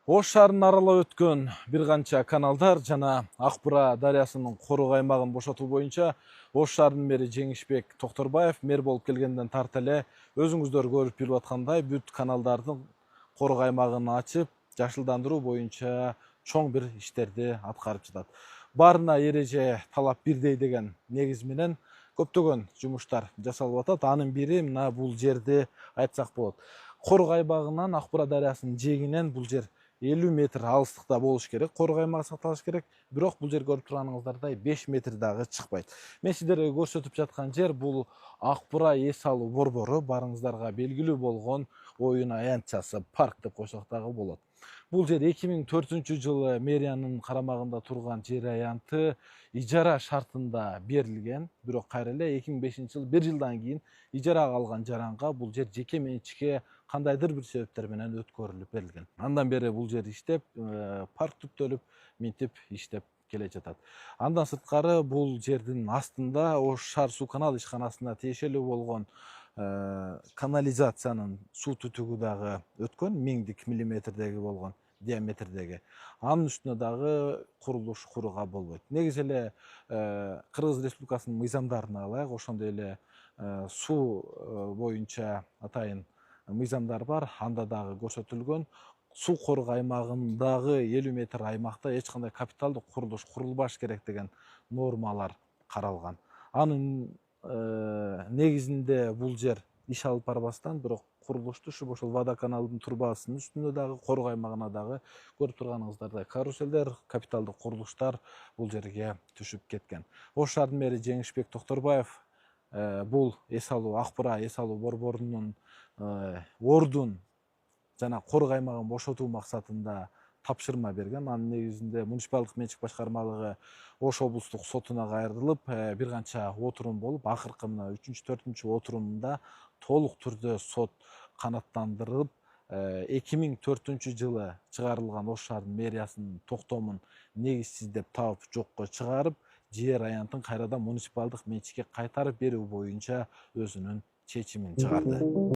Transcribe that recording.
Ош шаарын аралап өткөн бир канча каналдар жана Акбура дарыясынын корок аймагын бошотуу боюнча Ош шаарынын мэри Жеңишбек Токторбаев мэр болуп келгенден тарта эле өзүңүздөр көрүп билип аткандай бүт каналдардын корок аймагын ачып жашылдандыруу боюнча чоң бир иштерди аткарып жатат. Баарына эреже талап бирдей деген негиз менен көптөгөн жумуштар жасалып атат. Анын бири мына бул жерди айтсак болот. Корок аймагынан Акбура дарыясынын жээгинен бул жер 50 метр алыстыкта болуш керек. Корок аймагы сакталыш керек. Бирок бул жер көрүп турганыңыздардай 5 метр дагы чыкпайт. Мен сиздерге көрсөтүп жаткан жер бул Акбура эс алуу борбору, барыңыздарга белгилүү болгон оюн аянтчасы, парк деп койсок дагы болот. Бул жер 2004-жылы мэриянын карамагында турган жер аянты ижара шартында берилген. Бирок кайра эле 2005-жылы 1 жылдан кийин ижарага алган жаранга бул жер жеке менчикке кандайдыр бир себептер менен өткөрүлүп берилген. Андан бери бул жер иштеп, парк түптөлүп, минтип иштеп келе жатат. Андан сырткары бул жердин астында Ош шаар суу канал ишканасына тиешелүү болгон канализациянын суу түтүгү дагы өткөн, 1000 миллиметрдеги болгон диаметрдеги. Анын үстүнө дагы курулуш курууга болбойт. Негизи эле Кыргыз Республикасынын мыйзамдарына ылайык, ошондой эле суу боюнча атайын мыйзамдар бар. Анда дагы көрсөтүлгөн суу корок аймагындагы 50 метр аймакта эч кандай капиталдык курулуш курулбаш керек деген нормалар каралган. Анын негизинде бул жер иш алып барбастан, бирок курулушту ошол водоканалдын турбасынын үстүнө дагы, корок аймагына дагы көрүп турганыңыздардай каруселдер, капиталдык курулуштар бул жерге түшүп кеткен. Ош шаарынын мэри Жеңишбек Токторбаев бул эс алуу, Акбура эс алуу борборунун ордун жана корок аймагын бошотуу максатында тапшырма берген. Анын негизинде муниципалдык менчик башкармалыгы Ош облустук сотуна кайрылып, бир канча отурум болуп, акыркы мына 3-4 отурумунда толук түрдө сот канаттандырып, 2004-жылы чыгарылган Ош шаарынын мэриясынын токтомун негизсиз деп таап жокко чыгарып, жер аянтын кайрадан муниципалдык менчикке кайтарып берүү боюнча өзүнүн чечимин чыгарды.